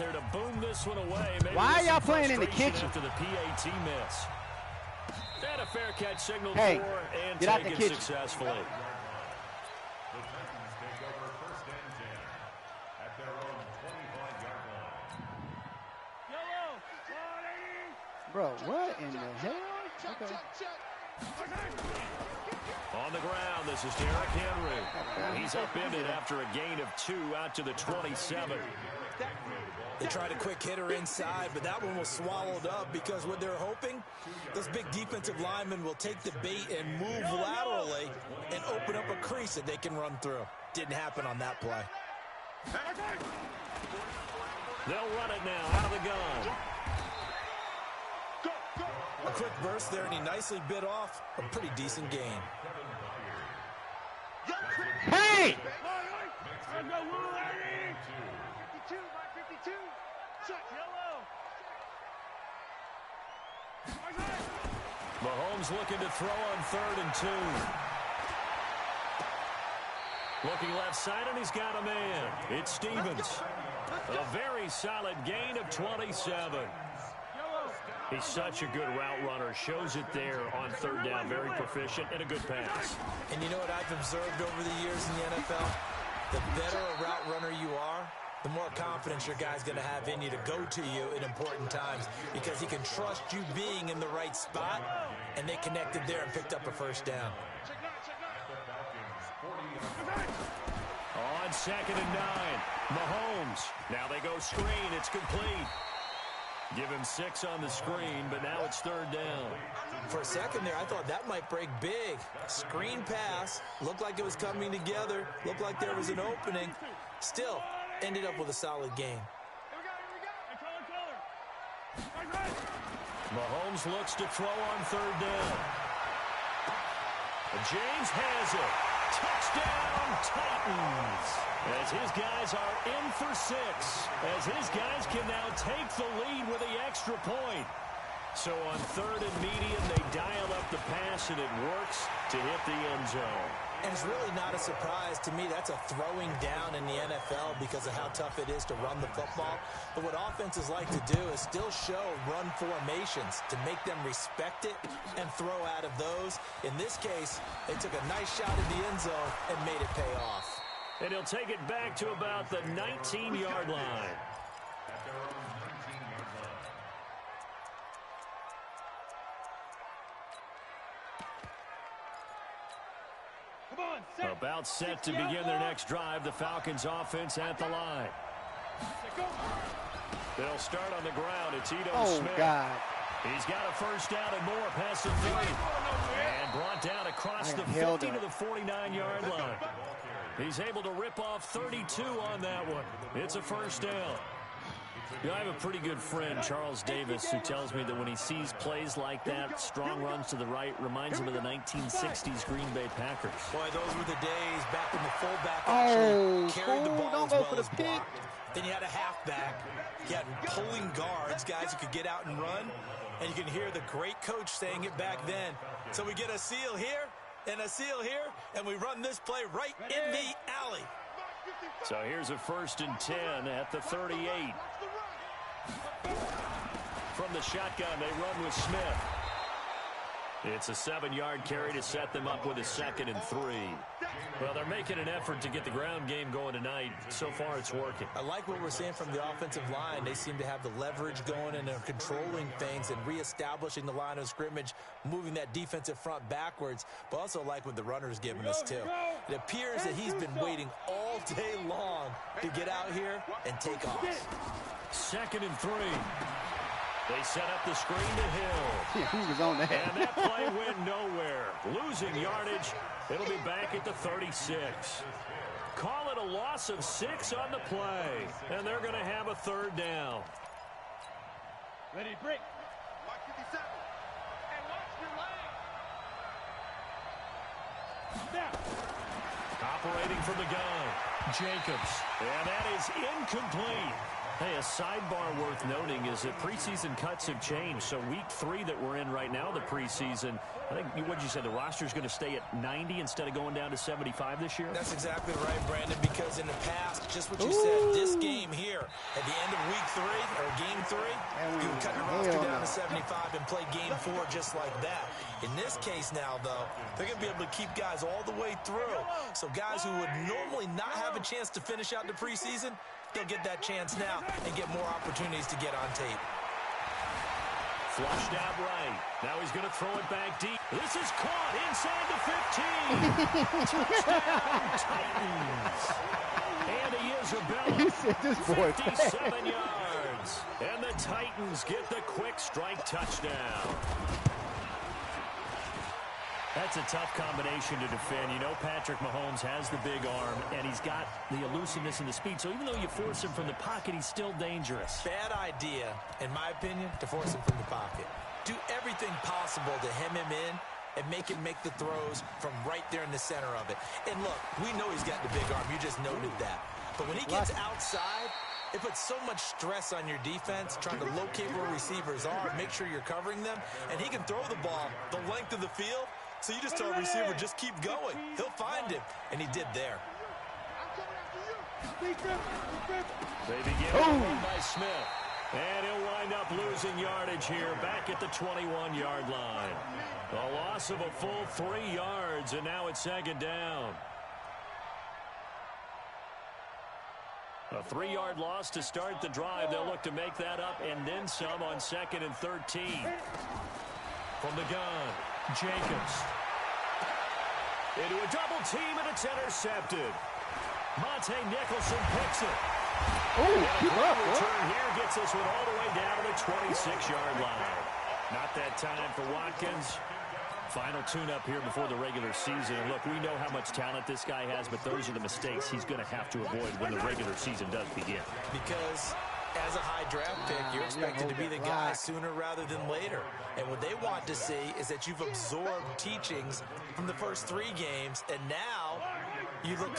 there to boom this one away. Maybe why are y'all playing in the kitchen? After the PAT miss. And a fair catch signaled hey, for and get out the taken kitchen. successfully. The Texans take over 1st and 10 at their own 25-yard line. Bro, what in the hell? Okay. On the ground, this is Derrick Henry. He's upended after a gain of 2 out to the 27. They tried a quick hitter inside, but that one was swallowed up because what they're hoping, those big defensive linemen will take the bait and move laterally and open up a crease that they can run through. Didn't happen on that play. They'll run it now out of the gun. A quick burst there, and he nicely bit off a pretty decent gain. Hey! Mahomes looking to throw on 3rd and 2. Looking left side, and he's got a man. It's Stevens. A very solid gain of 27. He's such a good route runner. Shows it there on 3rd down. Very proficient and a good pass. And you know what I've observed over the years in the NFL? The better a route runner you are, the more confidence your guy's going to have in you to go to you in important times because he can trust you being in the right spot, and they connected there and picked up a 1st down. On 2nd and 9, Mahomes. Now they go screen. It's complete. Give him 6 on the screen, but now it's 3rd down. For a second there, I thought that might break big. Screen pass. Looked like it was coming together. Looked like there was an opening. Still, ended up with a solid gain. Mahomes looks to throw on 3rd down. And James has it. Touchdown, Titans. As his guys are in for 6. As his guys can now take the lead with the extra point. So on 3rd and medium, they dial up the pass, and it works to hit the end zone. And it's really not a surprise to me. That's a throwing down in the NFL because of how tough it is to run the football. But what offenses like to do is still show run formations to make them respect it and throw out of those. In this case, they took a nice shot at the end zone and made it pay off. And he'll take it back to about the 19-yard line. About set to begin their next drive. The Falcons offense at the line. They'll start on the ground. It's Ito Smith. God. He's got a 1st down and more past the 30. And brought down across the 50 to the 49-yard line. He's able to rip off 32 on that one. It's a 1st down. You know, I have a pretty good friend, Charles Davis, who tells me that when he sees plays like that, strong runs to the right, reminds him of the 1960s Green Bay Packers. Boy, those were the days back when the fullback actually carried the ball as well as blocked. Then you had a halfback. You had pulling guards, guys who could get out and run. And you can hear the great coach saying it back then. So we get a seal here and a seal here, and we run this play right in the alley. So here's a 1st and 10 at the 38. From the shotgun, they run with Smith. It's a 7-yard carry to set them up with a 2nd and 3. Well, they're making an effort to get the ground game going tonight. So far, it's working. I like what we're seeing from the offensive line. They seem to have the leverage going and are controlling things and reestablishing the line of scrimmage, moving that defensive front backwards, but also like what the runner's giving us, too. It appears that he's been waiting all day long to get out here and take off. 2nd and 3. They set up the screen to Hill. Yeah, who was on that? And that play went nowhere. Losing yardage. It'll be back at the 36. Call it a loss of 6 on the play. And they're going to have a 3rd down. Ready, break. Watch 57. And watch your leg. Snap. Operating from the gun. Jacobs. And that is incomplete. Hey, a sidebar worth noting is that preseason cuts have changed. So week 3 that we're in right now, the preseason, I think, what did you say, the roster's going to stay at 90 instead of going down to 75 this year? That's exactly right, Brandon, because in the past, just what you said, this game here, at the end of week 3, or game 3, you would cut the roster down to 75 and play game 4 just like that. In this case now, though, they're going to be able to keep guys all the way through. So guys who would normally not have a chance to finish out the preseason, they'll get that chance now and get more opportunities to get on tape. Flushed out right. Now he's going to throw it back deep. This is caught inside the 15. Touchdown, Titans. Andy Isabella, 57 yards. And the Titans get the quick strike touchdown. That's a tough combination to defend. You know Patrick Mahomes has the big arm, and he's got the elusiveness and the speed. So even though you force him from the pocket, he's still dangerous. Bad idea, in my opinion, to force him from the pocket. Do everything possible to hem him in and make him make the throws from right there in the center of it. And look, we know he's got the big arm. You just noted that. But when he gets outside, it puts so much stress on your defense, trying to locate where receivers are, make sure you're covering them, and he can throw the ball the length of the field. So you just tell a receiver, just keep going. He'll find him, and he did there. They begin by Smith. And he'll wind up losing yardage here back at the 21-yard line. A loss of a full 3 yards, and now it's second down. A 3-yard loss to start the drive. They'll look to make that up and then some on 2nd and 13. From the gun, Jacobs. Into a double team, and it's intercepted. Monte Nicholson picks it. Return here gets this one all the way down to the 26-yard line. Not that time for Watkins. Final tune-up here before the regular season. And look, we know how much talent this guy has, but those are the mistakes he's going to have to avoid when the regular season does begin. Because as a high draft pick, you're expected to be the guy sooner rather than later. And what they want to see is that you've absorbed teachings from the first 3 games, and now you look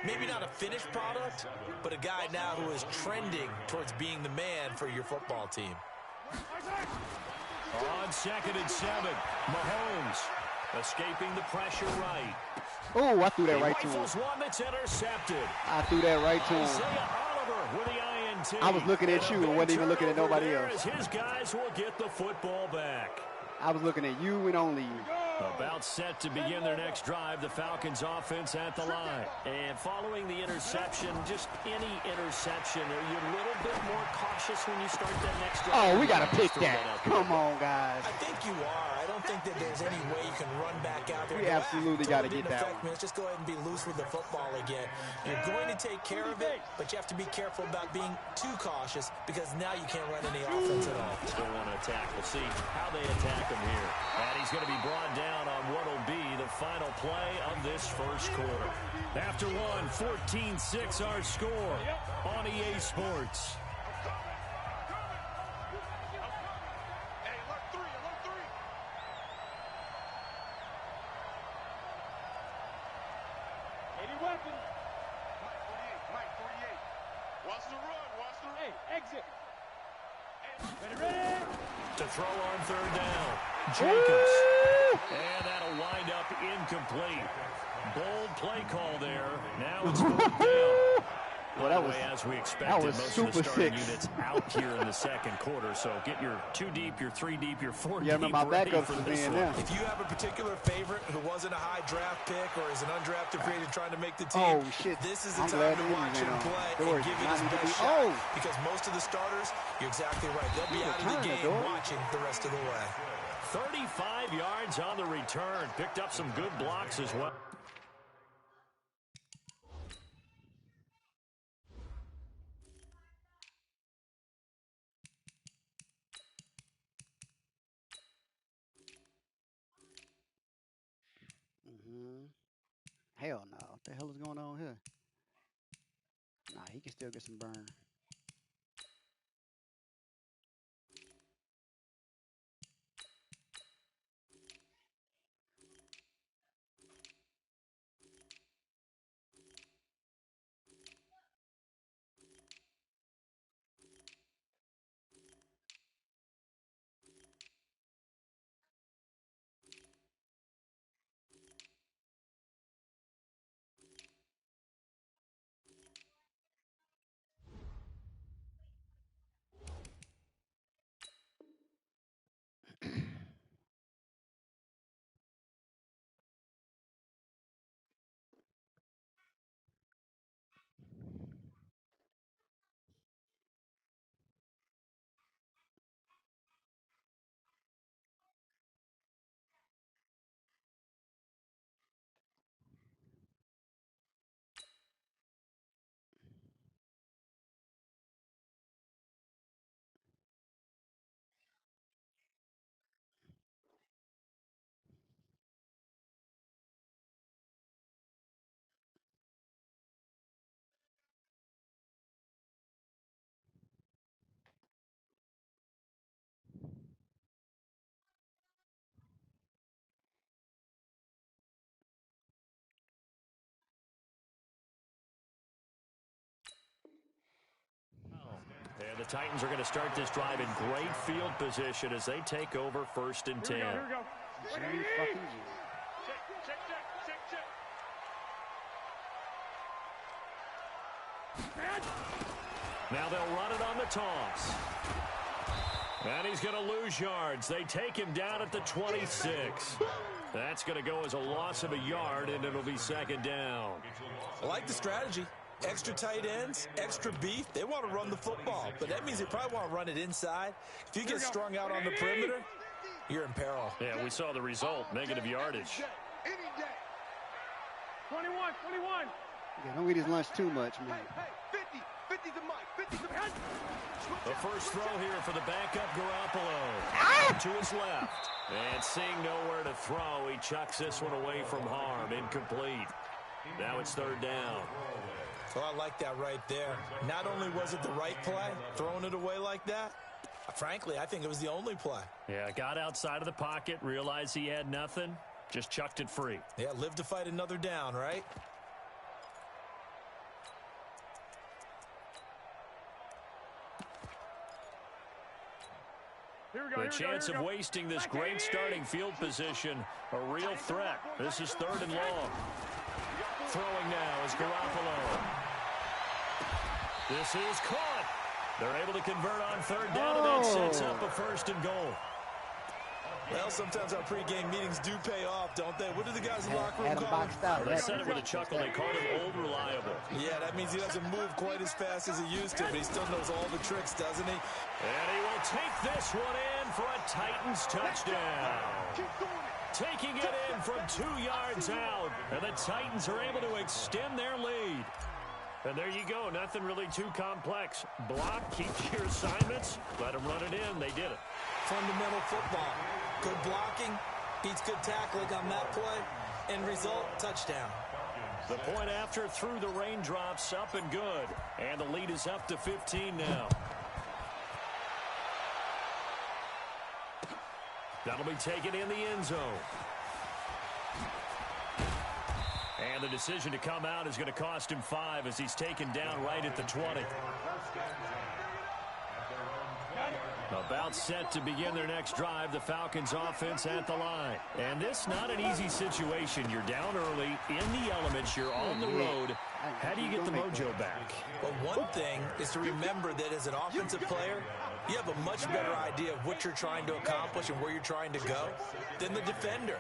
maybe not a finished product, but a guy now who is trending towards being the man for your football team. On 2nd and 7, Mahomes escaping the pressure right. Oh, I threw that right to him. One that's intercepted. I threw that right to him. Isaiah Oliver with the INT. I was looking at you and wasn't even looking at nobody else. His guys will get the football back. I was looking at you and only you. About set to begin their next drive, the Falcons offense at the line. And following the interception, just any interception, are you a little bit more cautious when you start that next drive? Oh, we got to pick that. Come on, guys. I think you are. I don't think that there's any way you can run back out there. We absolutely got to get that one. Let's just go ahead and be loose with the football again. You're going to take care of it, but you have to be careful about being too cautious because now you can't run any offense at all. Still want to attack. We'll see how they attack him here. And he's going to be brought down on what will be the final play of this first quarter. After one, 14-6 our score on EA Sports. To throw on 3rd down, Jacobs. And that'll wind up incomplete. Bold play call there. Now it's 4th down. Well, that was, as we expected, most of the starting sick. units out here in the second quarter. So get your 2 deep, your 3 deep, your 4 deep. Yeah, remember my backups for was this being one. there. If you have a particular favorite who wasn't a high draft pick or is an undrafted free agent trying to make the team, Oh, shit. this is the I'm time glad to the watch injuries him ain't on. play Doors and give it not his need to best be- shot. Oh. Because most of the starters, you're exactly right. They'll be out of the game Doors. watching the rest of the way. 35 yards on the return. Picked up some good blocks as well. Hell no. What the hell is going on here? Nah, he can still get some burn. And the Titans are going to start this drive in great field position as they take over 1st and 10. Here we go. Now they'll run it on the toss. And he's going to lose yards. They take him down at the 26. That's going to go as a loss of a yard, and it'll be 2nd down. I like the strategy. Extra tight ends, extra beef. They want to run the football, but that means they probably want to run it inside. If you get strung out on the perimeter, you're in peril. Yeah, we saw the result, negative yardage. 21. Yeah, don't eat his lunch too much, man. 50 the mic. 50 the mic. The first throw here for the backup Garoppolo. To his left. And seeing nowhere to throw, he chucks this one away from harm. Incomplete. Now it's 3rd down. So I like that right there. Not only was it the right play, throwing it away like that, frankly, I think it was the only play. Yeah, got outside of the pocket, realized he had nothing, just chucked it free. Yeah, live to fight another down, right? The chance of wasting this great starting field position, a real threat. This is 3rd and long. Throwing now is Garoppolo. This is caught. They're able to convert on 3rd down, and that sets up a 1st and goal. Well, sometimes our pregame meetings do pay off, don't they? What do the guys in the locker room Had him call him? boxed out. They said it with a chuckle. They called him old reliable. Yeah, that means he doesn't move quite as fast as he used to, but he still knows all the tricks, doesn't he? And he will take this one in for a Titans touchdown. Taking it in from 2 yards out, and the Titans are able to extend their lead. And there you go, nothing really too complex. Block, keep your assignments, let them run it in. They did it. Fundamental football. Good blocking, beats good tackling on that play. End result, touchdown. The point after through the raindrops, up and good. And the lead is up to 15 now. That'll be taken in the end zone. And the decision to come out is going to cost him 5 as he's taken down right at the 20. About set to begin their next drive, the Falcons offense at the line. And this not an easy situation. You're down early, in the elements, you're on the road. How do you get the mojo back? Well, one thing is to remember that as an offensive player, you have a much better idea of what you're trying to accomplish and where you're trying to go than the defender.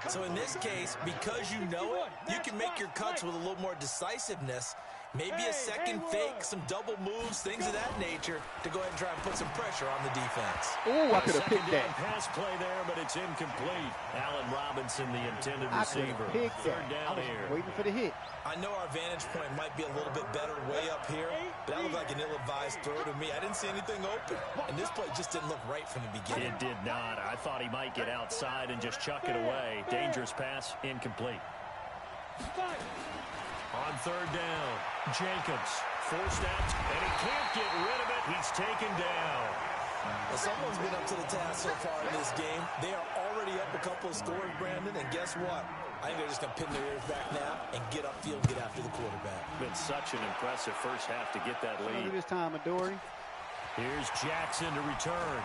So in this case, because you know it, you can make your cuts with a little more decisiveness. Maybe a second fake, some double moves, things of that nature to go ahead and try and put some pressure on the defense. Oh, I could have picked that. Pass play there, but it's incomplete. Allen Robinson, the intended receiver. Third down here. Waiting for the hit. I know our vantage point might be a little bit better way up here, but that looked like an ill-advised throw to me. I didn't see anything open, and this play just didn't look right from the beginning. It did not. I thought he might get outside and just chuck it away. Dangerous pass, incomplete. On third down, Jacobs forced out, and he can't get rid of it. He's taken down. Well, someone's been up to the task so far in this game. They are already up a couple of scores, Brandon, and guess what? I think they're just going to pin their ears back now and get upfield and get after the quarterback. Been such an impressive first half to get that lead. This time, Adoree. Here's Jackson to return.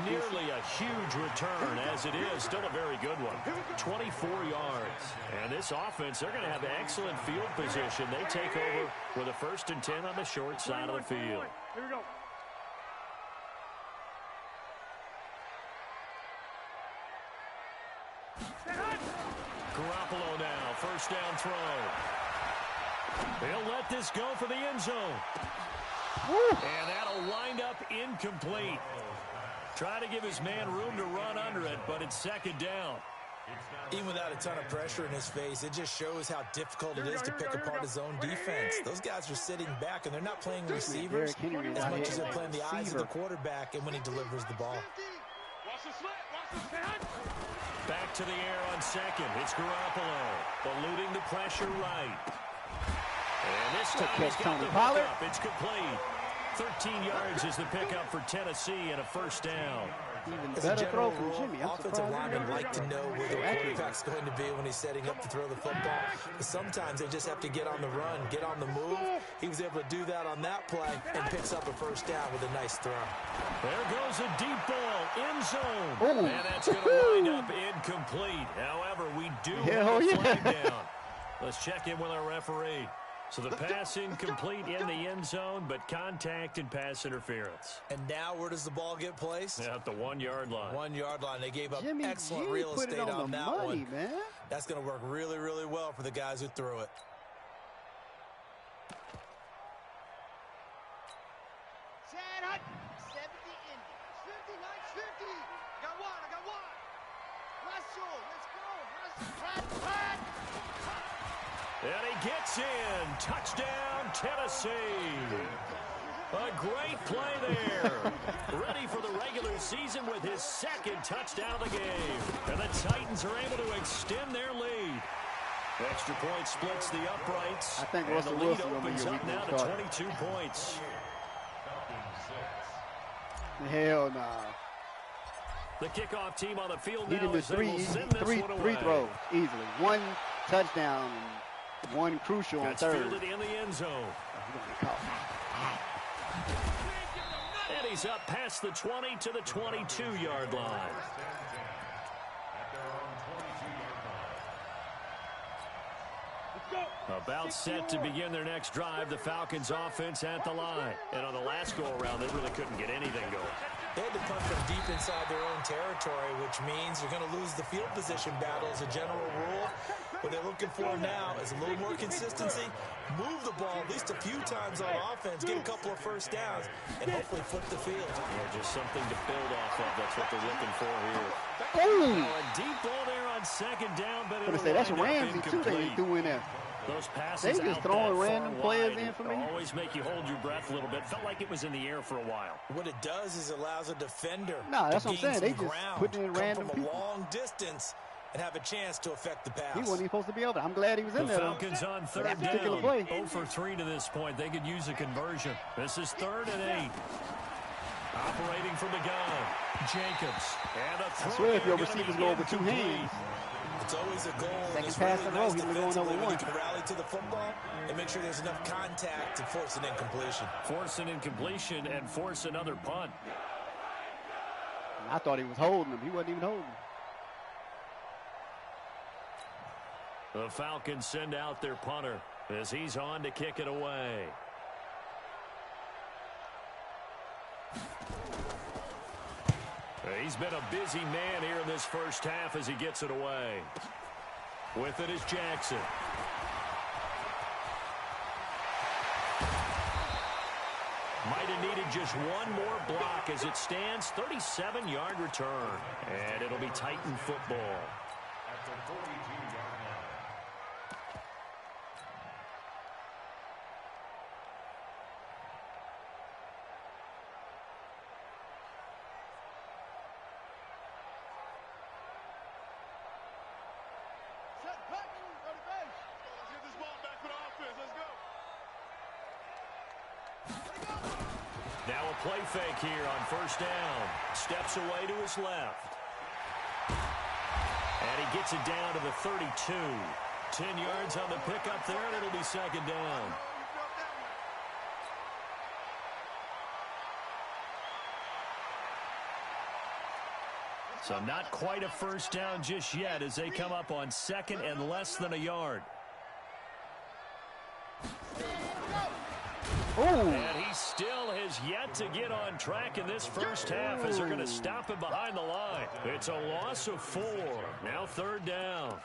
Nearly a huge return, as it is. Still a very good one. 24 yards. And this offense, they're going to have excellent field position. They take over with a 1st and 10 on the short side of the field. Here we go. Garoppolo now, first down throw. They'll let this go for the end zone. And that'll wind up incomplete. Try to give his man room to run under it, but it's 2nd down. Even without a ton of pressure in his face, it just shows how difficult it is to pick apart his own defense. Those guys are sitting back, and they're not playing receivers as much as they're playing the eyes of the quarterback and when he delivers the ball. Back to the air on second. It's Garoppolo, eluding the pressure right. And this time he's got the hook up. It's complete. 13 yards is the pickup for Tennessee and a 1st down. Even As a better throw general from rule, Jimmy. I'm offensive surprised. linemen like to know where the quarterback's going to be when he's setting up to throw the football. But sometimes they just have to get on the run, get on the move. He was able to do that on that play and picks up a first down with a nice throw. There goes a deep ball, end zone. Ooh. And that's going to wind up incomplete. However, we do have a flag down. Let's check in with our referee. So the pass incomplete in the end zone, but contact and pass interference. And now where does the ball get placed? At the 1 yard line. 1 yard line. They gave up Jimmy excellent G real put estate it on the that money, one. Man. That's going to work really, really well for the guys who threw it. Set up. 70 Indians. 59-50. I got one. Hustle. Let's go. Hustle. And he gets in. Touchdown, Tennessee. A great play there. Ready for the regular season with his second touchdown of the game. And the Titans are able to extend their lead. Extra point splits the uprights. I think and Russell the lead Wilson will be opens your up now weekly to starter. 22 points. Hell no. The kickoff team on the field He now did as they will send this three one away. throws easily. One touchdown and one crucial on That's third. fielded in the end zone. And he's up past the 20 to the 22-yard line. About set to begin their next drive, the Falcons offense at the line. And on the last go-around, they really couldn't get anything going. They had to punt from deep inside their own territory, which means you're going to lose the field position battle as a general rule. What they're looking for now is a little more consistency, move the ball at least a few times on offense, get a couple of first downs, and hopefully flip the field. Yeah, just something to build off of. That's what they're looking for here. Boom! Oh, a deep ball there on second down, but it'll Say, that's wind up Ramsey, too, they incomplete. threw in there. Those passes They just out throwing that random far players wide in for me. always make you hold your breath a little bit. Felt like it was in the air for a while. What it does is allows a defender Nah, that's to what I'm gain saying. They some just ground, putting in come random from a people. long distance and have a chance to affect the pass. He wasn't even supposed to be over. I'm glad he was in The there, though. Falcons on third that particular down. play. 0 for 3 to this point. They could use a conversion. This is 3rd and 8. Operating from the gun. Jacobs. And a throw. I swear if your gonna receivers be go over two incomplete. hands. It's always a goal. Second It's pass really in a row, nice he was going defensively over when one. you can rally to the football and make sure there's enough contact to force an incompletion. Force an incompletion and force another punt. I thought he was holding him. He wasn't even holding him. The Falcons send out their punter as he's on to kick it away. He's been a busy man here in this first half as he gets it away. With it is Jackson. Might have needed just one more block as it stands. 37-yard return. And it'll be Titan football. At the 42-yard line. Set back. Go to base. Let's get this ball back for the offense. Let's go. Now a play fake here on first down. Steps away to his left. And he gets it down to the 32. 10 yards on the pickup there, and it'll be second down. So not quite a first down just yet as they come up on second and less than a yard. And he still has yet to get on track in this first half as they're going to stop him behind the line. It's a loss of 4. Now third down.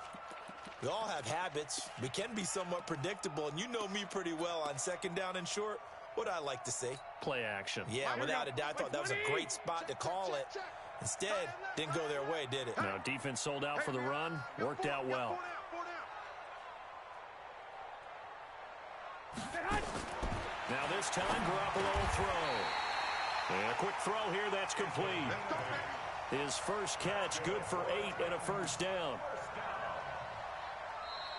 We all have habits. We can be somewhat predictable, and you know me pretty well on second down and short. What I like to say. Play action. Yeah, without a doubt, I thought that was a great spot to call it. Instead, didn't go their way, did it? Now defense sold out for the run. Worked out well. Now this time, Garoppolo will throw. And a quick throw here, that's complete. His first catch, good for 8 and a first down.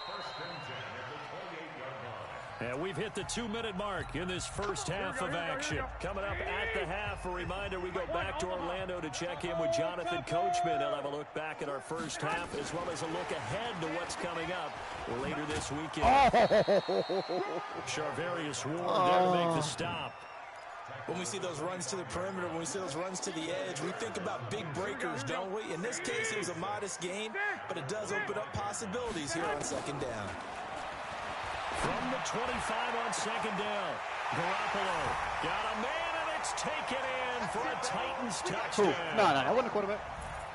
First and 10 at the 28-yard line. And we've hit the 2-minute mark in this first half of action. Coming up at the half, a reminder, we go back to Orlando to check in with Jonathan Coachman. He'll have a look back at our first half as well as a look ahead to what's coming up later this weekend. Charvarius Ward there to make the stop. When we see those runs to the perimeter, when we see those runs to the edge, we think about big breakers, don't we? In this case, it was a modest gain, but it does open up possibilities here on second down. From the 25 on second down, Garoppolo got a man, and it's taken in for a Titans touchdown. No, that wasn't a quarterback.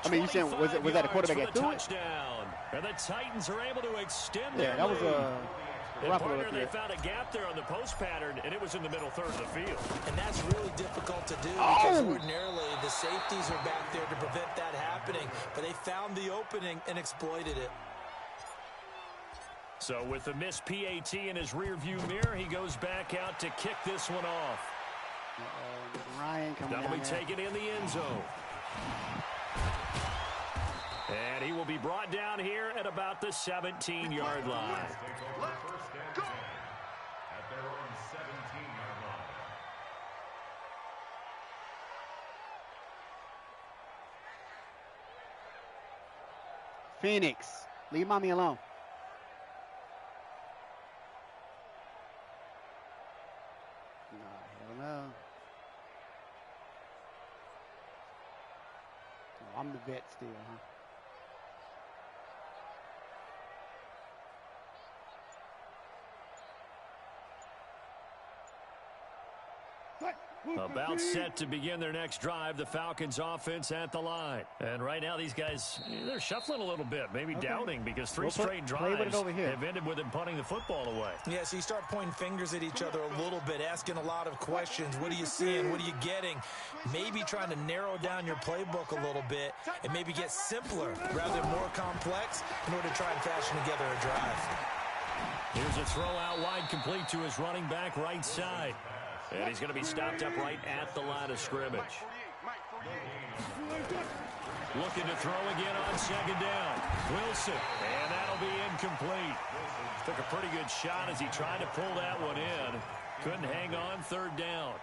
I mean, you saying, was that a quarterback that threw it? Touchdown. And the Titans are able to extend their that was Garoppolo. They found a gap there on the post pattern, and it was in the middle third of the field. And that's really difficult to do because ordinarily the safeties are back there to prevent that happening. But they found the opening and exploited it. So with the missed PAT in his rearview mirror, he goes back out to kick this one off. Ryan coming That'll be taken in the end zone. And he will be brought down here at about the 17-yard line. First and 10 at their own 17-yard line. Phoenix, leave mommy alone. No, hell no. Oh, I'm the vet still, huh? About set to begin their next drive, the Falcons offense at the line. And right now these guys, they're shuffling a little bit, maybe doubting because three straight drives have ended with them punting the football away. Yeah, so you start pointing fingers at each other a little bit, asking a lot of questions. What are you seeing? What are you getting? Maybe trying to narrow down your playbook a little bit and maybe get simpler rather than more complex in order to try and fashion together a drive. Here's a throw out wide complete to his running back right side. And he's going to be stopped up right at the line of scrimmage. Looking to throw again on second down. Wilson, and that'll be incomplete. Took a pretty good shot as he tried to pull that one in. Couldn't hang on third down.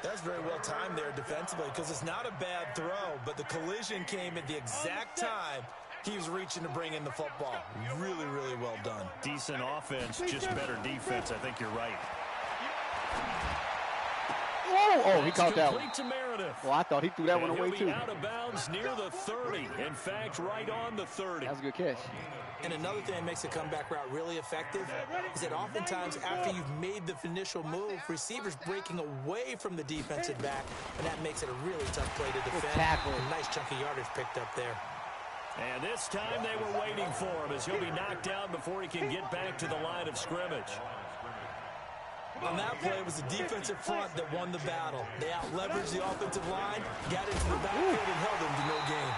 That's very well timed there defensively because it's not a bad throw, but the collision came at the exact time he was reaching to bring in the football. Really, really well done. Decent offense, just better defense. I think you're right. Oh, he caught that one. To Meredith. Well, I thought he threw that one away, too. Out of bounds near the 30. In fact, right on the 30. That was a good catch. And another thing that makes the comeback route really effective is that oftentimes after you've made the initial move, receivers breaking away from the defensive back, and that makes it a really tough play to defend. A nice chunk of yardage picked up there. And this time they were waiting for him as he'll be knocked down before he can get back to the line of scrimmage. On that play, it was the defensive front that won the battle. They out-leveraged the offensive line, got into the backfield, and held them to no gain.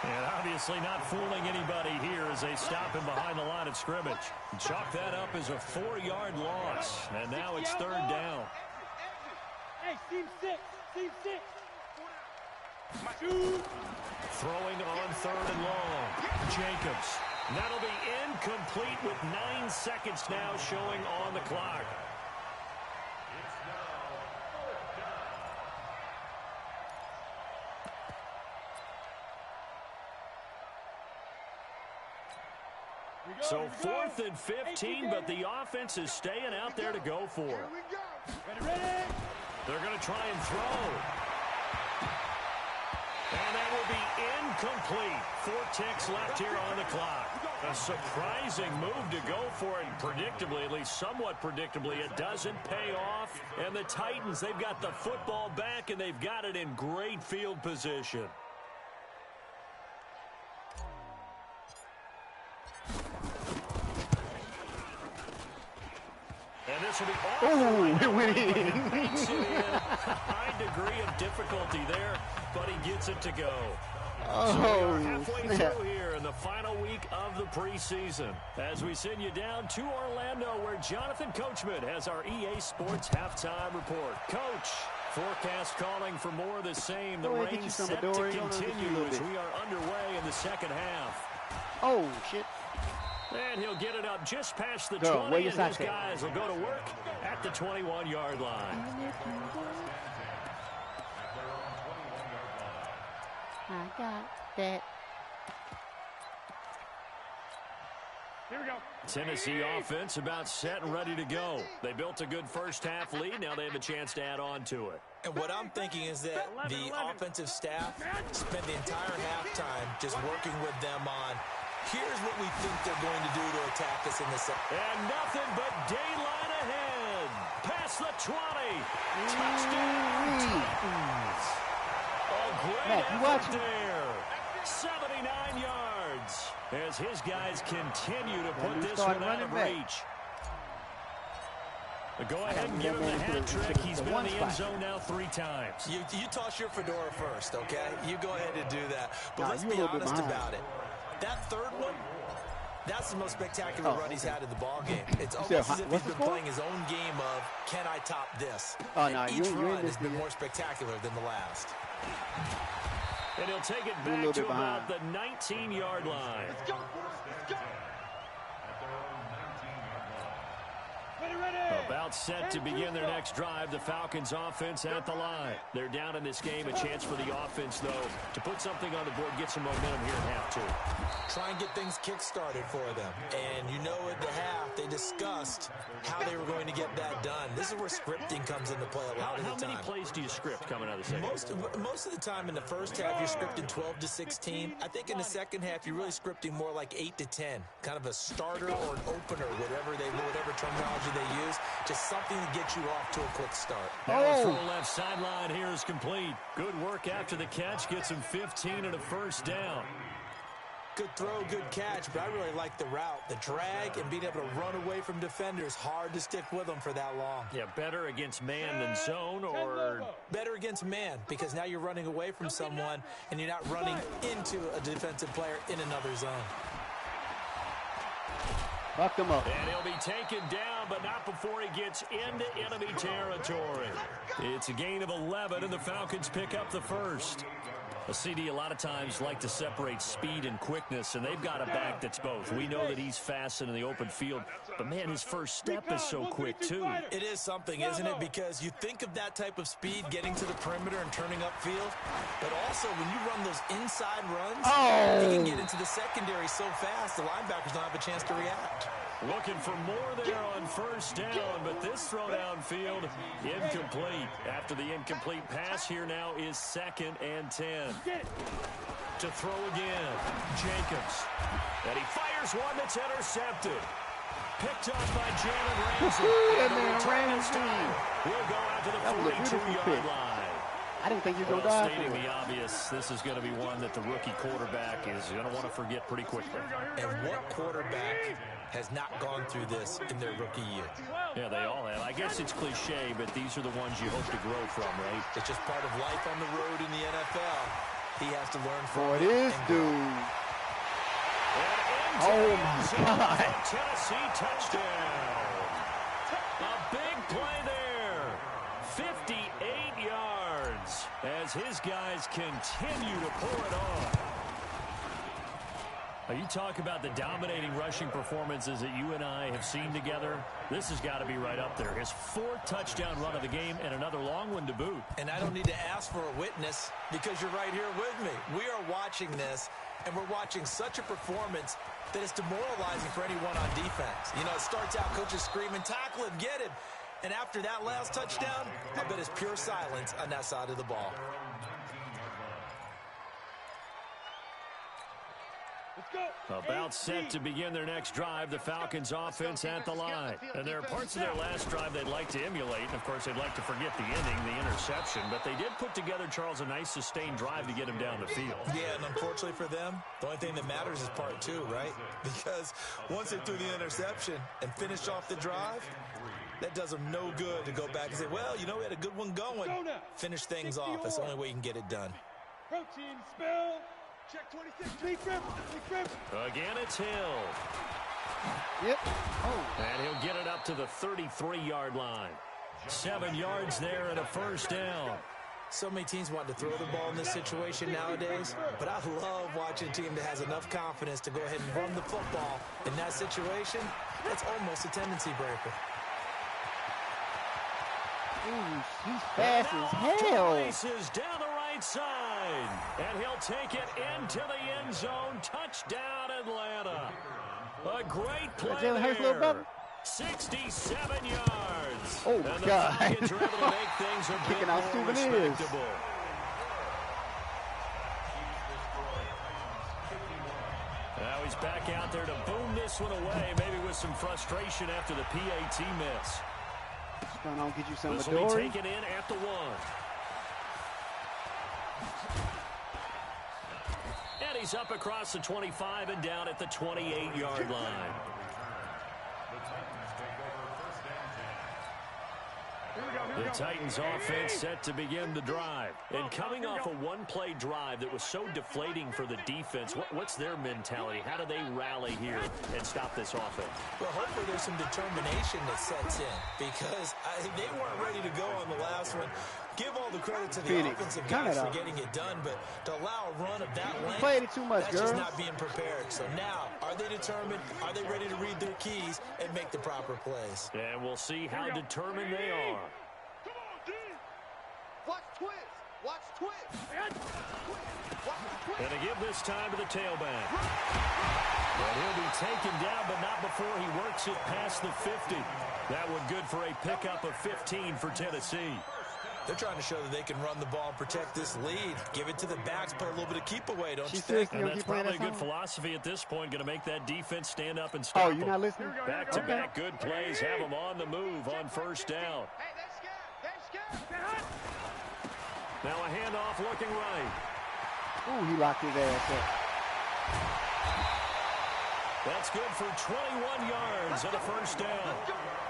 And obviously not fooling anybody here as they stop him behind the line of scrimmage. Chalk that up as a 4-yard loss, and now it's third down. Hey, team six. Throwing on third and long. Jacobs. That'll be incomplete with 9 seconds now showing on the clock. So 4th and 15, but the offense is staying out there to go for it. They're going to try and throw. And that will be incomplete. 4 ticks left here on the clock. A surprising move to go for it. Predictably, at least somewhat predictably, it doesn't pay off. And the Titans, they've got the football back, and they've got it in great field position. And this will be it went in. High degree of difficulty there, but he gets it to go. Oh, so we are halfway through here in the final week of the preseason as we send you down to Orlando where Jonathan Coachman has our EA Sports halftime report. Coach, forecast calling for more of the same. The rain set to continue as we are underway in the second half. Oh, shit. And he'll get it up just past the 20, and his guys will go to work at the 21-yard line. I got that. Here we go. Tennessee offense about set and ready to go. They built a good first-half lead. Now they have a chance to add on to it. And what I'm thinking is that the offensive staff spent the entire halftime just working with them on, here's what we think they're going to do to attack us in the second. And nothing but daylight ahead. Past the 20. Touchdown Titans. A great effort there. 79 yards. As his guys continue to put this one out of reach. Go ahead and give him the hat trick. He's been in the end zone now 3 times. You toss your fedora first, okay? You go ahead and do that. But let's be honest about it. That third one, that's the most spectacular run he's had in the ballgame. It's almost as if he's been playing his own game of, can I top this? And each run has been more spectacular than the last. And he'll take it back to about the 19-yard line. Let's go. Let's go. About set to begin their next drive. The Falcons offense at the line. They're down in this game. A chance for the offense, though, to put something on the board, get some momentum here in half 2. Try and get things kick-started for them. And you know at the half, they discussed how they were going to get that done. This is where scripting comes into play a lot of the time. How many plays do you script coming out of the second? Most of the time in the first half, you're scripting 12 to 16. I think in the second half, you're really scripting more like 8 to 10. Kind of a starter or an opener, whatever terminology they use. Just something to get you off to a quick start. Now throw left sideline here is complete. Good work after the catch. Gets him 15 and a first down. Good throw, good catch, but I really like the route. The drag and being able to run away from defenders, hard to stick with them for that long. Yeah, better against man than zone, or better against man, because now you're running away from someone and you're not running into a defensive player in another zone. Fuck him up. And he'll be taken down, but not before he gets into enemy territory. It's a gain of 11, and the Falcons pick up the first. A CD a lot of times like to separate speed and quickness, and they've got a back that's both. We know that he's fast in the open field, but, man, his first step is so quick, too. It is something, isn't it? Because you think of that type of speed getting to the perimeter and turning upfield, but also when you run those inside runs, you can get into the secondary so fast the linebackers don't have a chance to react. Looking for more there on first down, but this throw downfield incomplete. After the incomplete pass, here now is 2nd and 10. To throw again, Jacobs. And he fires one that's intercepted. Picked up by Jalen Ramsey. He'll go out to the 42-yard line. I didn't think you were going to die. Stating the obvious, this is going to be one that the rookie quarterback is going to want to forget pretty quickly. And what quarterback has not gone through this in their rookie year? Yeah, they all have. I guess it's cliche, but these are the ones you hope to grow from, right? It's just part of life on the road in the NFL. He has to learn from it. Boy, this dude. Oh, my God. Tennessee touchdown. A big play there. 58 yards as his guys continue to pour it on. You talk about the dominating rushing performances that you and I have seen together. This has got to be right up there. His 4th touchdown run of the game and another long one to boot. And I don't need to ask for a witness because you're right here with me. We are watching this, and we're watching such a performance that it's demoralizing for anyone on defense. You know, it starts out coaches screaming, tackle him, get him. And after that last touchdown, I bet it's pure silence on that side of the ball. About set to begin their next drive, the Falcons offense at the line. And there are parts of their last drive they'd like to emulate. And, of course, they'd like to forget the ending, the interception. But they did put together, Charles, a nice sustained drive to get him down the field. Yeah, and unfortunately for them, the only thing that matters is part 2, right? Because once they threw the interception and finished off the drive, that does them no good to go back and say, well, you know, we had a good one going. Finish things off. That's the only way you can get it done. Protein spill. Check 26. Big grip. Again, it's Hill. Yep. Oh. And he'll get it up to the 33-yard line. 7 yards there and a first down. So many teams want to throw the ball in this situation nowadays, but I love watching a team that has enough confidence to go ahead and run the football. In that situation, that's almost a tendency breaker. Ooh, he's fast as hell. Races down the right side, and he'll take it into the end zone. Touchdown, Atlanta. A great play Jalen Hurts' little brother. 67 yards. Oh, my God. Falcons are able to make things a Kicking bit out more souvenirs. respectable. Now he's back out there to boom this one away, maybe with some frustration after the PAT miss. What's going on? Get you some This will be Midori. taken in at the 1. And he's up across the 25 and down at the 28-yard line. The Titans offense set to begin the drive. And coming off a one-play drive that was so deflating for the defense, what's their mentality? How do they rally here and stop this offense? Well, hopefully there's some determination that sets in because they weren't ready to go on the last one. Give all the credit to the offensive guys for getting it done, but to allow a run of that length, played it too much, that's just not being prepared. So now, are they determined? Are they ready to read their keys and make the proper plays? And we'll see how determined they are. Watch twist. Watch twist. And to give this time to the tailback. And he'll be taken down, but not before he works it past the 50. That one good for a pickup of 15 for Tennessee. They're trying to show that they can run the ball and protect this lead. Give it to the backs, play a little bit of keep away, don't you think? And that's probably a good philosophy at this point. Going to make that defense stand up and stop Oh, you're not listening? Back-to-back good plays. Have them on the move on first down. Hey, they're scared. Now a handoff looking right. Ooh, he locked his ass up. That's good for 21 yards and a first down.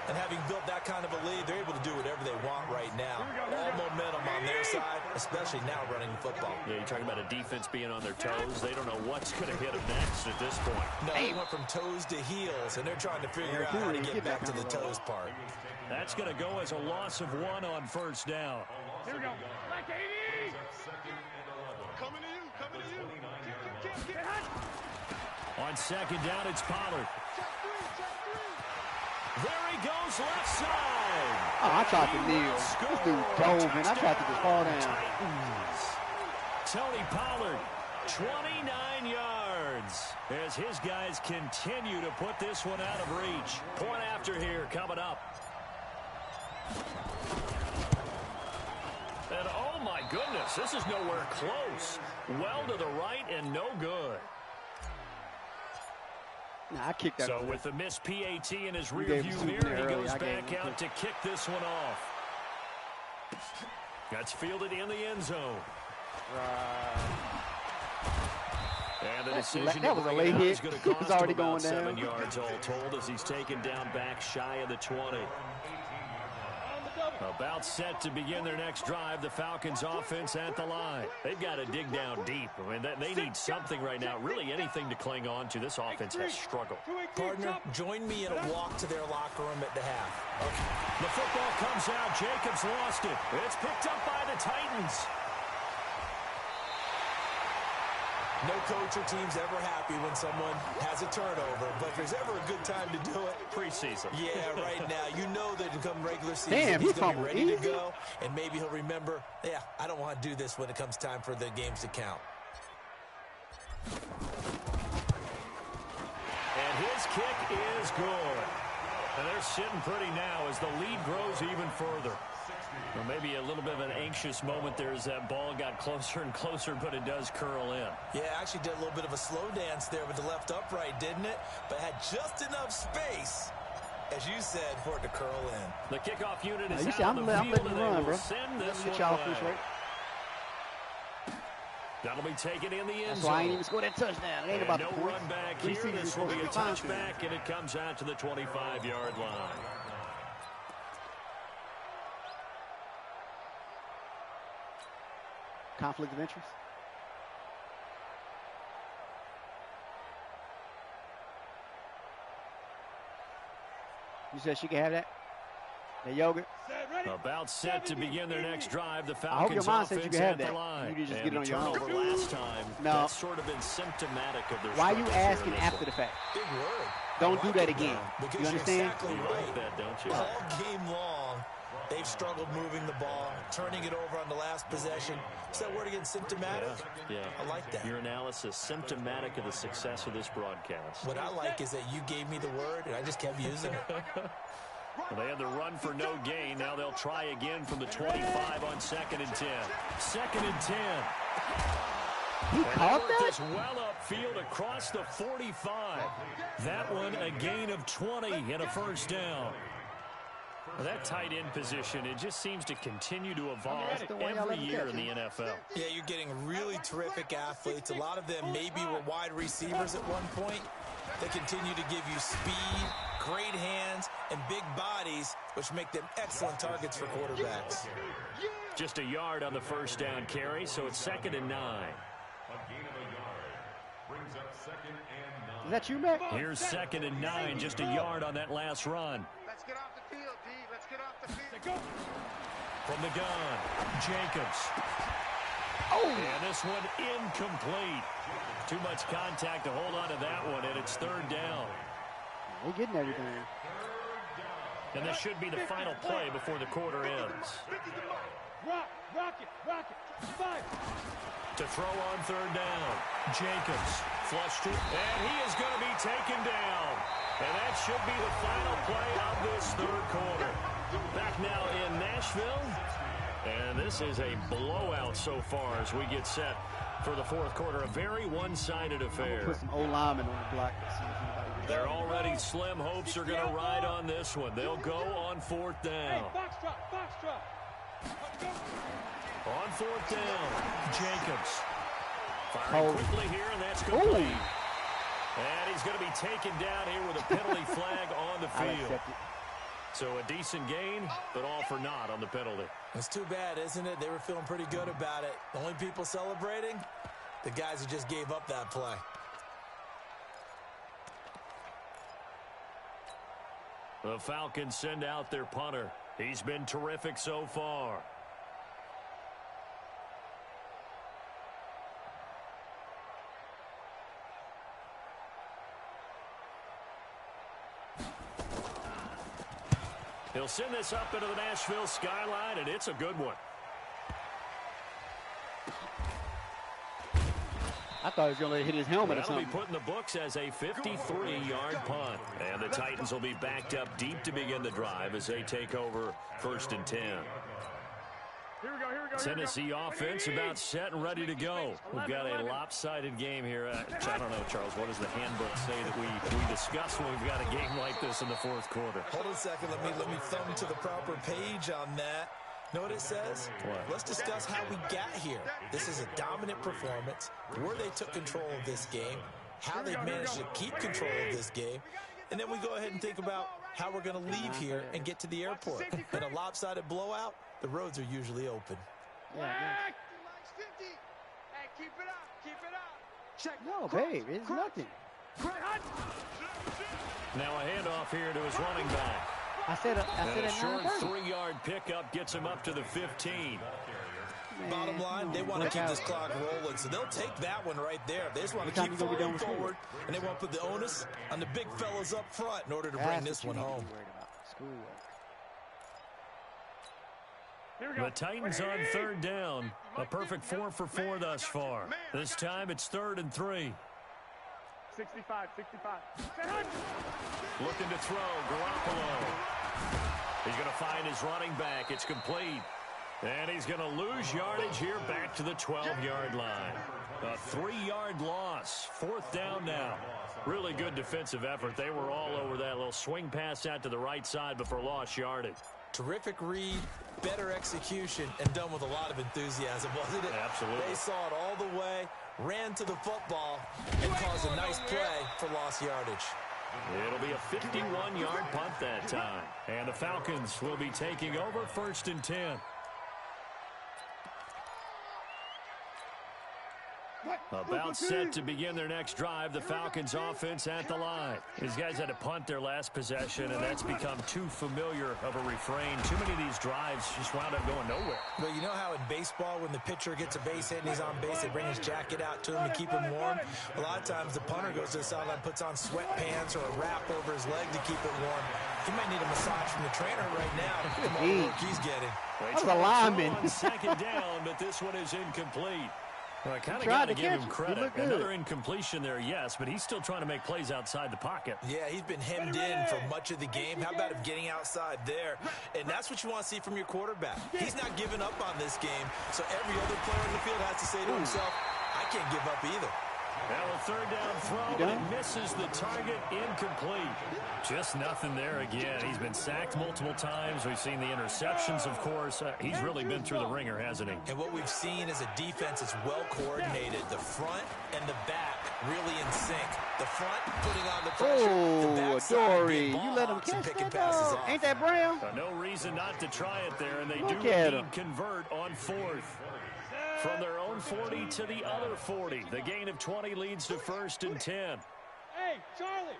And having built that kind of a lead, they're able to do whatever they want right now. All momentum on their side, especially now running the football. Yeah, you're talking about a defense being on their toes. They don't know what's going to hit them next at this point. No, they went from toes to heels, and they're trying to figure out how to get back to the toes part. That's going to go as a loss of 1 on first down. Here we go. Black 80. Coming to you. Coming to you. Get On second down, it's Pollard. Check three. There he goes, left side. Oh, I tried to kneel. This dude dove in. I tried to just fall down. Tony Pollard, 29 yards, as his guys continue to put this one out of reach. Point after here coming up. And oh my goodness, this is nowhere close. Well to the right and no good. Nah, I kicked that. So with the missed PAT in his rearview mirror, he goes back out to kick this one off. That's fielded in the end zone. And the decision that was a late hit. Going to cost already him about going down. 7 yards all told as he's taken down back shy of the 20. About set to begin their next drive, the Falcons offense at the line. They've got to dig down deep. I mean, they need something right now, really anything to cling on to. This offense has struggled. Partner, join me in a walk to their locker room at the half. Okay. The football comes out. Jacobs lost it. It's picked up by the Titans. No coach or team's ever happy when someone has a turnover, but if there's ever a good time to do it, preseason. Yeah, right now. You know that come regular season, he's going to be ready to go, and maybe he'll remember, yeah, I don't want to do this when it comes time for the games to count. And his kick is good. And they're sitting pretty now as the lead grows even further. Well, maybe a little bit of an anxious moment there as that ball got closer and closer, but it does curl in. Yeah, actually did a little bit of a slow dance there with the left upright, didn't it? But had just enough space, as you said, for it to curl in. The kickoff unit is out on the field, I'm letting you and run, they bro. will send this one away. That'll be taken in the end That's zone. why I ain't even scored that touchdown. It ain't about no the points. run back here. This will be a touchback, and it comes out to the 25-yard line. Conflict of interest? You said she could have that? The yogurt. About set to begin their next drive. The I hope your Falcons mom says you offense can have at the that. line. You just And get it on the your own. turnover last time, No. that's sort of been symptomatic of their Why are you struggles here asking in this after one. the fact? Big word. Don't I do like that it, again. though, because You understand? You're exactly You right. like that, don't you? All game long, they've struggled moving the ball, turning it over on the last possession. Is that word again, symptomatic? Yeah. I like that. Your analysis, symptomatic of the success of this broadcast. What I like is that you gave me the word, and I just kept using it. Well, they had the run for no gain. Now they'll try again from the 25 on 2nd and 10. 2nd and 10. He caught that? This well upfield across the 45. That one a gain of 20 and a first down. Well, that tight end position, it just seems to continue to evolve every year in the NFL. Yeah, you're getting really terrific athletes. A lot of them maybe were wide receivers at one point. They continue to give you speed, great hands, and big bodies, which make them excellent targets for quarterbacks. Just a yard on the first down carry, so it's 2nd and 9. A gain of a yard. Brings up 2nd and 9. Is that you, Mac? Here's 2nd and 9, just a yard on that last run. Let's get off the field, D. Let's get off the field. From the gun, Jacobs. Oh! And this one incomplete. Too much contact to hold on to that one, and it's 3rd down. We're getting everything. And this should be the final play before the quarter ends. Rock it. 5. To throw on 3rd down, Jacobs flushed it, and he is going to be taken down. And that should be the final play of this 3rd quarter. Back now in Nashville, and this is a blowout so far as we get set for the 4th quarter. A very one-sided affair. Put some old linemen on the block. To see if anybody gets They're already slim hopes are going to ride on this one. They'll go on 4th down. Box drop. On 4th down, Jacobs. Firing quickly here, and that's complete. Ooh. And he's going to be taken down here with a penalty flag on the I field. accept it. So a decent gain, but all for naught on the penalty. It's too bad, isn't it? They were feeling pretty good about it. The only people celebrating, the guys who just gave up that play. The Falcons send out their punter. He's been terrific so far. He'll send this up into the Nashville skyline, and it's a good one. I thought he was going to hit his helmet or That'll be something. put in the books as a 53-yard punt. And the Titans will be backed up deep to begin the drive as they take over 1st and 10. Here we go. Tennessee offense about set and ready to go. We've got a lopsided game here. I don't know, Charles, what does the handbook say that we discuss when we've got a game like this in the 4th quarter? Hold on a second. Let me thumb to the proper page on that. Know what it says? What? Let's discuss how we got here. This is a dominant performance, where they took control of this game, how they've managed to keep control of this game, and then we go ahead and think about how we're going to leave here and get to the airport. In a lopsided blowout, the roads are usually open. Hey, keep it up. Check. No, babe, it's nothing. Now a handoff here to his running back. I said And a at short 9:30. 3-yard pickup gets him up to the 15. Bottom line, they want to keep this clock rolling, so they'll take that one right there. They just want to What time keep you gonna be done with forward, and they want to put the onus on the big fellas up front in order to bring this one home. The Titans on 3rd down. A perfect 4 for 4 thus far. This time it's 3rd and 3. 65. Looking to throw, Garoppolo. He's going to find his running back. It's complete. And he's going to lose yardage here back to the 12-yard line. A 3-yard loss. 4th down now. Really good defensive effort. They were all over that little swing pass out to the right side, but for lost yardage. Terrific read, better execution, and done with a lot of enthusiasm, wasn't it? Absolutely. They saw it all the way, ran to the football, and caused a nice play for lost yardage. It'll be a 51-yard punt that time. And the Falcons will be taking over 1st and 10. About set to begin their next drive, the Falcons offense at the line. These guys had to punt their last possession, and that's become too familiar of a refrain. Too many of these drives just wound up going nowhere. But you know how in baseball, when the pitcher gets a base hit and he's on base, they bring his jacket out to him to keep him warm? A lot of times the punter goes to the sideline, puts on sweatpants or a wrap over his leg to keep it warm. He might need a massage from the trainer right now. Come on, the work he's getting. That was a lineman. On second down, but this one is incomplete. Well, I kind of got to give him credit. Another incompletion there, yes, but he's still trying to make plays outside the pocket. Yeah, he's been hemmed in for much of the game. How about him getting outside there? And that's what you want to see from your quarterback. He's not giving up on this game, so every other player in the field has to say to himself, I can't give up either. Now a third down throw, but it misses the target, incomplete. Just nothing there again. He's been sacked multiple times. We've seen the interceptions, of course. He's really been through the ringer, hasn't he? And what we've seen is a defense that's well coordinated. The front and the back really in sync. The front putting on the pressure. The back Dory, you let him catch that dog. Ain't that Brown? No reason not to try it there, and they do indeed convert on fourth. From their own 40 to the other 40. The gain of 20 leads to 1st and 10. Hey, Charlie.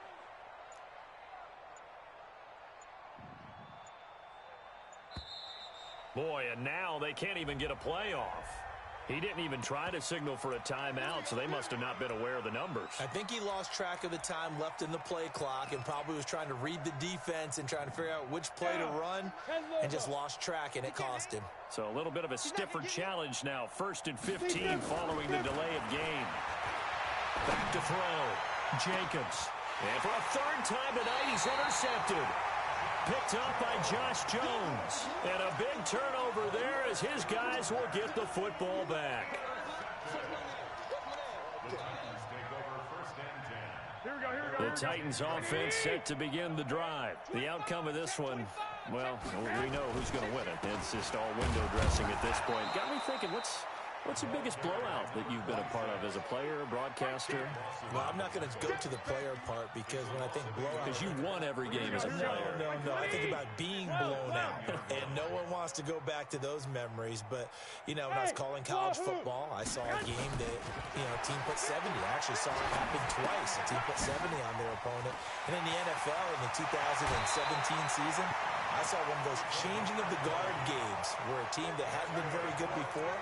Boy, and now they can't even get a play off. He didn't even try to signal for a timeout, so they must have not been aware of the numbers. I think he lost track of the time left in the play clock and probably was trying to read the defense and trying to figure out which play to run and just lost track, and it cost him. So a little bit of a stiffer challenge now. 1st and 15 following the delay of game. Back to throw. Jacobs. And for a third time tonight, he's intercepted. Picked up by Josh Jones. And a big turnover there as his guys will get the football back. The Titans offense set to begin the drive. The outcome of this one, well, we know who's going to win it. It's just all window dressing at this point. Got me thinking, what's the biggest blowout that you've been a part of as a player, a broadcaster? Well, I'm not going to go to the player part because when I think blowout... Because you won every game as a player. No. I think about being blown out. And no one wants to go back to those memories. But, you know, when I was calling college football, I saw a game that, you know, a team put 70. I actually saw it happen twice. A team put 70 on their opponent. And in the NFL in the 2017 season, I saw one of those changing of the guard games where a team that hadn't been very good before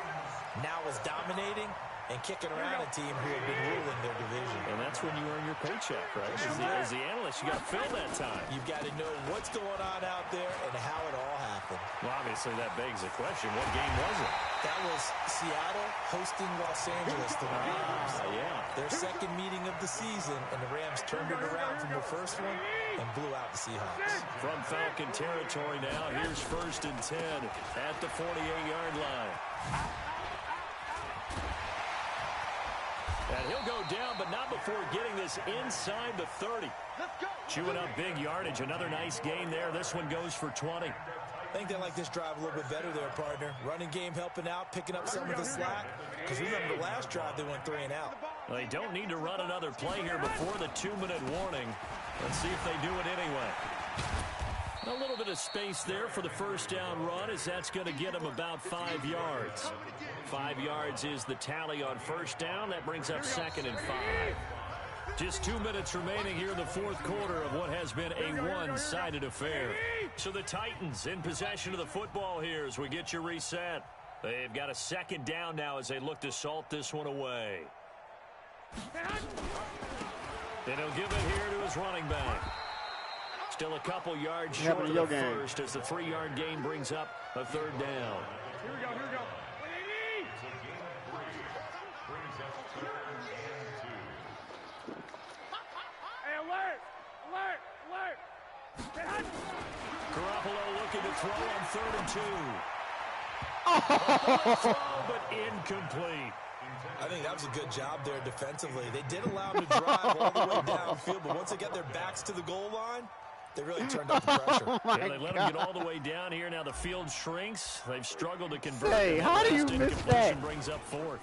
now is dominating and kicking around a team who had been ruling their division. And that's when you earn your paycheck, right? As the analyst, you got to fill that time. You've got to know what's going on out there and how it all happened. Well, obviously, that begs the question, what game was it? That was Seattle hosting Los Angeles, the Rams. Their second meeting of the season, and the Rams turned it around from the first one and blew out the Seahawks. From Falcon territory now, here's 1st and 10 at the 48-yard line. And he'll go down, but not before getting this inside the 30. Chewing up big yardage. Another nice gain there. This one goes for 20. I think they like this drive a little bit better there, partner. Running game helping out, picking up some of the slack. Because remember, the last drive they went 3 and out. Well, they don't need to run another play here before the 2-minute warning. Let's see if they do it anyway. A little bit of space there for the first down run, as that's going to get them about 5 yards. 5 yards is the tally on first down. That brings up 2nd and 5. Just 2 minutes remaining here in the fourth quarter of what has been a one-sided affair. So the Titans in possession of the football here as we get you reset. They've got a 2nd down now as they look to salt this one away. And he'll give it here to his running back. Still a couple yards short of the first as the 3-yard gain brings up a 3rd down. Here we go. Hey, alert! Garoppolo looking to throw on 3rd and 2. Throw, but incomplete. I think that was a good job there defensively. They did allow them to drive all the way downfield, but once they got their backs to the goal line, they really turned up the pressure. They let them get all the way down here. Now the field shrinks. They've struggled to convert. Hey, how do you miss that? Brings up 4th.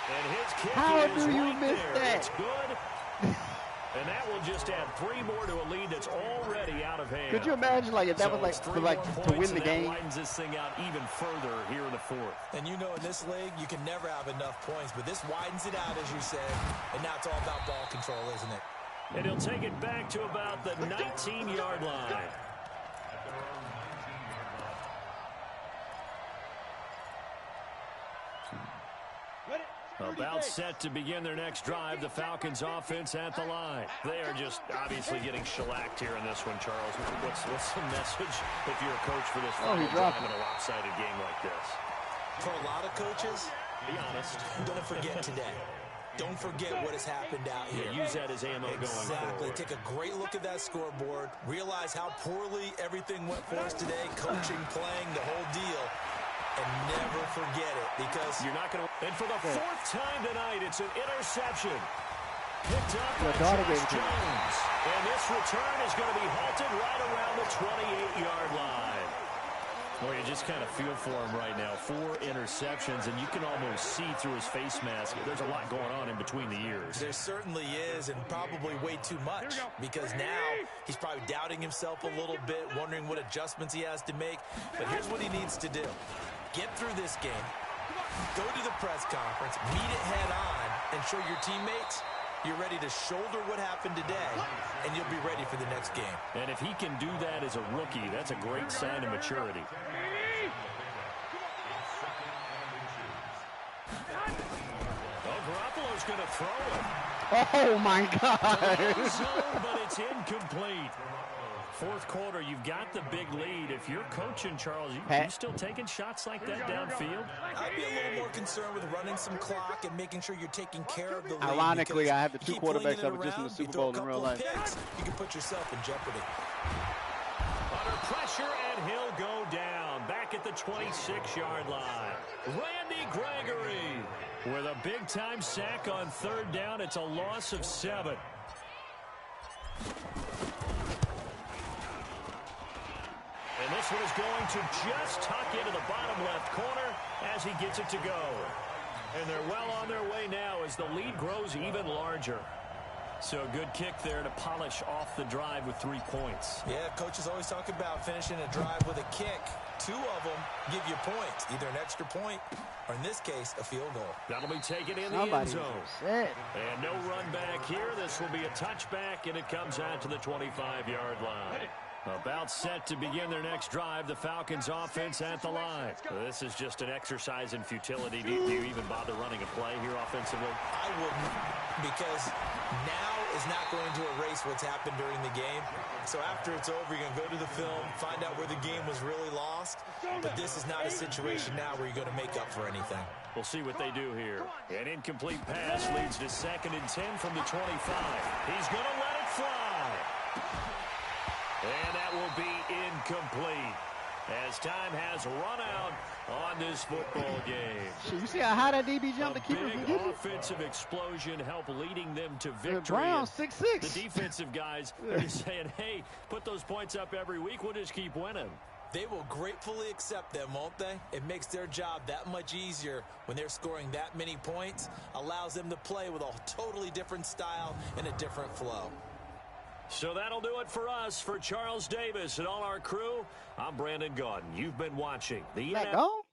And his kick how is do you right miss there. that? It's good. And that will just add 3 more to a lead that's already out of hand. Could you imagine, like, if that was to win the game? That widens this thing out even further here in the 4th. And you know, in this league, you can never have enough points, but this widens it out, as you said. And now it's all about ball control, isn't it? And he'll take it back to about the 19-yard line. About set to begin their next drive, the Falcons offense at the line. They are just obviously getting shellacked here in this one, Charles. What's the message if you're a coach for this final drive in a lopsided game like this? For a lot of coaches, be honest, don't forget today. Don't forget what has happened out here. Yeah, use that as ammo going forward. Exactly. Take a great look at that scoreboard. Realize how poorly everything went for us today. Coaching, playing, the whole deal. And never forget it, because you're not going to. And for the 4th time tonight, it's an interception. Picked up by Josh Jones. And this return is going to be halted right around the 28-yard line. Boy, you just kind of feel for him right now. 4 interceptions, and you can almost see through his face mask. There's a lot going on in between the ears. There certainly is, and probably way too much, because now he's probably doubting himself a little bit, wondering what adjustments he has to make. But here's what he needs to do. Get through this game, go to the press conference, meet it head on, and show your teammates you're ready to shoulder what happened today, and you'll be ready for the next game. And if he can do that as a rookie, that's a great sign of maturity. Garoppolo's going to throw it. Oh, my God. Zone, but it's incomplete. 4th quarter, you've got the big lead. If you're coaching, Charles, you still taking shots like that downfield? I'd be a little more concerned with running some clock and making sure you're taking care of the lead. Ironically, I have the 2 quarterbacks that were just in the Super Bowl in real life. You can put yourself in jeopardy. Under pressure, and he'll go down. Back at the 26-yard line. Randy Gregory with a big-time sack on 3rd down. It's a loss of 7. And this one is going to just tuck into the bottom left corner as he gets it to go. And they're well on their way now as the lead grows even larger. So a good kick there to polish off the drive with 3 points. Yeah, coaches always talk about finishing a drive with a kick. 2 of them give you points, either an extra point or, in this case, a field goal. That'll be taken in the end zone. And no run back here. This will be a touchback, and it comes out to the 25-yard line. About set to begin their next drive, the Falcons offense at the line. This is just an exercise in futility. Do you even bother running a play here offensively? I wouldn't, because now is not going to erase what's happened during the game. So after it's over, you're going to go to the film, find out where the game was really lost. But this is not a situation now where you're going to make up for anything. We'll see what they do here. An incomplete pass leads to 2nd and 10 from the 25. He's going to let it fly. And that will be incomplete as time has run out on this football game. You see how high that DB jumped to keep him from getting it? Offensive explosion help leading them to victory. The Browns 6'6". The defensive guys are just saying, hey, put those points up every week. We'll just keep winning. They will gratefully accept them, won't they? It makes their job that much easier when they're scoring that many points. Allows them to play with a totally different style and a different flow. So that'll do it for us. For Charles Davis and all our crew, I'm Brandon Gaudin. You've been watching the Let go.